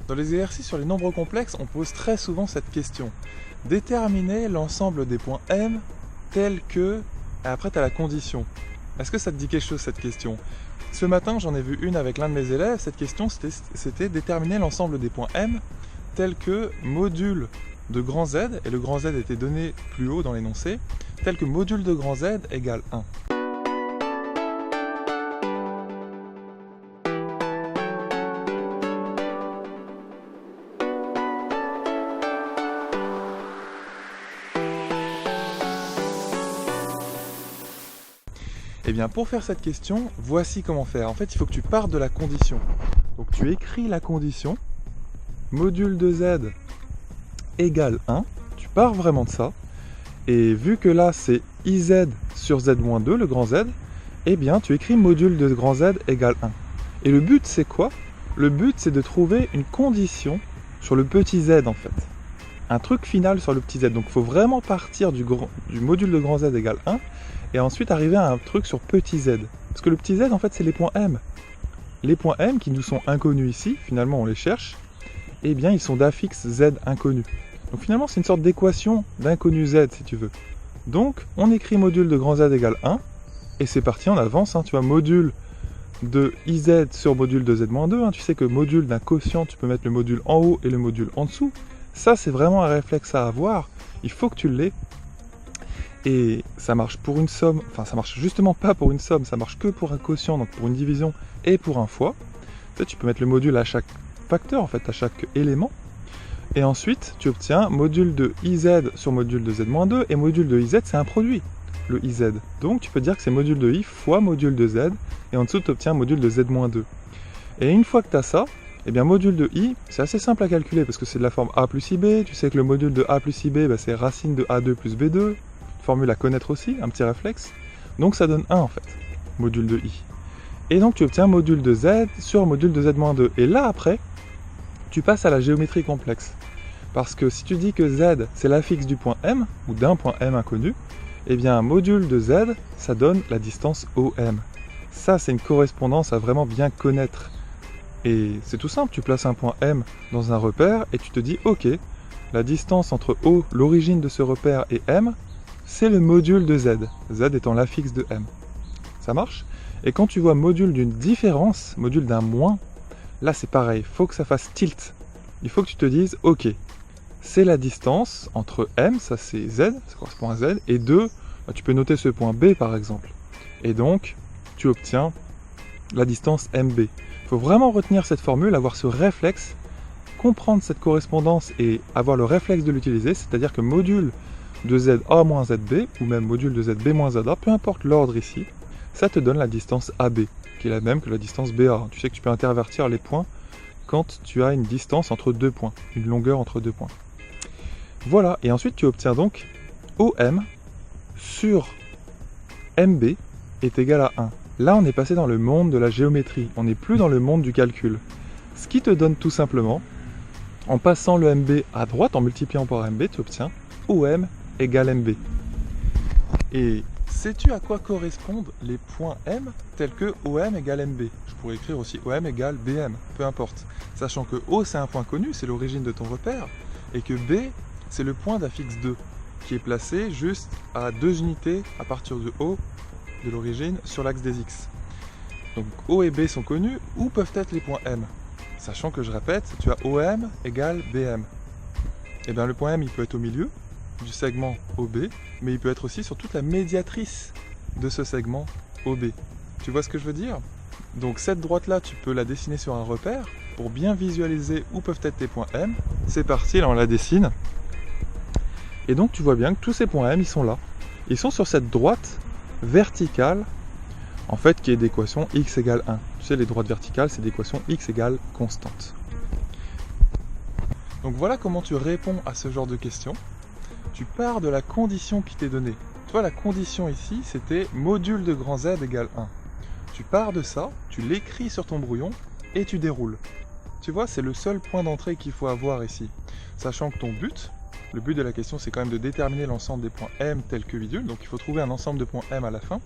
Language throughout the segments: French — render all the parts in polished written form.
Dans les exercices sur les nombres complexes, on pose très souvent cette question. Déterminer l'ensemble des points m tels que... Et après, tu as la condition. Est-ce que ça te dit quelque chose cette question? Ce matin, j'en ai vu une avec l'un de mes élèves. Cette question, c'était déterminer l'ensemble des points m tels que module de grand Z, et le grand Z était donné plus haut dans l'énoncé, tel que module de grand Z égale 1. Eh bien, pour faire cette question, voici comment faire. En fait, il faut que tu partes de la condition. Donc, tu écris la condition, module de Z égale 1. Tu pars vraiment de ça. Et vu que là, c'est IZ sur Z-2, le grand Z, eh bien, tu écris module de grand Z égale 1. Et le but, c'est quoi? Le but, c'est de trouver une condition sur le petit z, en fait. Un truc final sur le petit z. Donc, il faut vraiment partir du module de grand Z égale 1 et ensuite arriver à un truc sur petit z. Parce que le petit z, en fait, c'est les points m. Les points m qui nous sont inconnus ici, finalement, on les cherche, eh bien, ils sont d'affixe z inconnu. Donc, finalement, c'est une sorte d'équation d'inconnu z, si tu veux. Donc, on écrit module de grand Z égale 1, et c'est parti, on avance. Hein, tu vois, module de IZ sur module de Z-2. Hein, tu sais que module d'un quotient, tu peux mettre le module en haut et le module en dessous. Ça, c'est vraiment un réflexe à avoir. Il faut que tu l'aies. Et ça marche pour une somme, enfin ça marche justement pas pour une somme, ça marche que pour un quotient, donc pour une division et pour un fois. Tu peux mettre le module à chaque facteur, en fait, à chaque élément. Et ensuite, tu obtiens module de IZ sur module de Z-2, et module de IZ, c'est un produit, le IZ. Donc tu peux dire que c'est module de I fois module de Z, et en dessous, tu obtiens module de Z-2. Et une fois que tu as ça, eh bien module de I, c'est assez simple à calculer, parce que c'est de la forme A plus IB, tu sais que le module de A plus IB, c'est racine de A2 plus B2, formule à connaître aussi, un petit réflexe. Donc ça donne 1 en fait, module de I. Et donc tu obtiens module de Z sur module de Z-2. Et là après, tu passes à la géométrie complexe. Parce que si tu dis que Z c'est l'affixe du point M, ou d'un point M inconnu, eh bien module de Z, ça donne la distance OM. Ça c'est une correspondance à vraiment bien connaître. Et c'est tout simple, tu places un point M dans un repère et tu te dis ok, la distance entre O, l'origine de ce repère, et M, c'est le module de Z, Z étant l'affixe de M. Ça marche? Et quand tu vois module d'une différence, module d'un moins, là c'est pareil, il faut que ça fasse tilt. Il faut que tu te dises, ok, c'est la distance entre M, ça c'est Z, ça correspond à Z, et 2, bah, tu peux noter ce point B par exemple. Et donc, tu obtiens la distance MB. Il faut vraiment retenir cette formule, avoir ce réflexe, comprendre cette correspondance et avoir le réflexe de l'utiliser, c'est-à-dire que module de ZA moins ZB, ou même module de ZB moins ZA, peu importe l'ordre ici, ça te donne la distance AB, qui est la même que la distance BA. Tu sais que tu peux intervertir les points quand tu as une distance entre deux points, une longueur entre deux points. Voilà, et ensuite tu obtiens donc OM sur MB est égal à 1. Là, on est passé dans le monde de la géométrie, on n'est plus dans le monde du calcul. Ce qui te donne tout simplement, en passant le MB à droite, en multipliant par MB, tu obtiens OM égale MB. Et sais-tu à quoi correspondent les points M tels que OM égale MB? Je pourrais écrire aussi OM égale BM, peu importe. Sachant que O c'est un point connu, c'est l'origine de ton repère, et que B c'est le point d'affixe 2, qui est placé juste à 2 unités à partir de O, de l'origine, sur l'axe des X. Donc O et B sont connus, où peuvent être les points M? Sachant que je répète, tu as OM égale BM. Et bien le point M il peut être au milieu du segment OB, mais il peut être aussi sur toute la médiatrice de ce segment OB. Tu vois ce que je veux dire? Donc cette droite-là, tu peux la dessiner sur un repère pour bien visualiser où peuvent être tes points M. C'est parti, là on la dessine. Et donc tu vois bien que tous ces points M, ils sont là. Ils sont sur cette droite verticale, en fait, qui est d'équation x égale 1. Tu sais, les droites verticales, c'est d'équation x égale constante. Donc voilà comment tu réponds à ce genre de questions. Tu pars de la condition qui t'est donnée. Tu vois, la condition ici, c'était module de grand Z égale 1. Tu pars de ça, tu l'écris sur ton brouillon et tu déroules. Tu vois, c'est le seul point d'entrée qu'il faut avoir ici. Sachant que ton but, le but de la question, c'est quand même de déterminer l'ensemble des points M tels que bidule. Donc il faut trouver un ensemble de points M à la fin.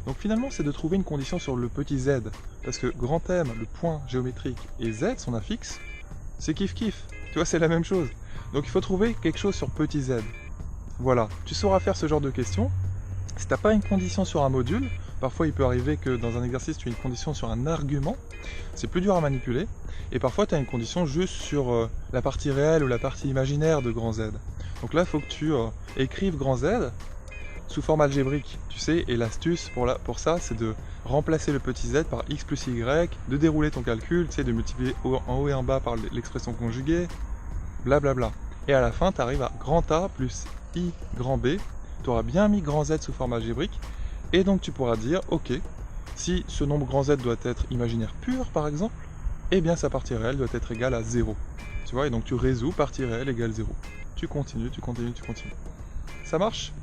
Donc finalement, c'est de trouver une condition sur le petit z. Parce que grand M, le point géométrique, et z, son affixe, c'est kiff-kiff. Tu vois, c'est la même chose. Donc il faut trouver quelque chose sur petit z. Voilà, tu sauras faire ce genre de questions. Si tu n'as pas une condition sur un module, parfois il peut arriver que dans un exercice tu aies une condition sur un argument, c'est plus dur à manipuler, et parfois tu as une condition juste sur la partie réelle ou la partie imaginaire de grand Z. Donc là il faut que tu écrives grand Z sous forme algébrique, tu sais, et l'astuce pour ça c'est de remplacer le petit z par x plus y, de dérouler ton calcul, tu sais, de multiplier en haut et en bas par l'expression conjuguée, blablabla. Et à la fin tu arrives à grand A plus i grand B, tu auras bien mis grand Z sous forme algébrique, et donc tu pourras dire, ok, si ce nombre grand Z doit être imaginaire pur par exemple, eh bien sa partie réelle doit être égale à 0. Tu vois, et donc tu résous partie réelle égale 0. Tu continues, tu continues, tu continues. Ça marche ?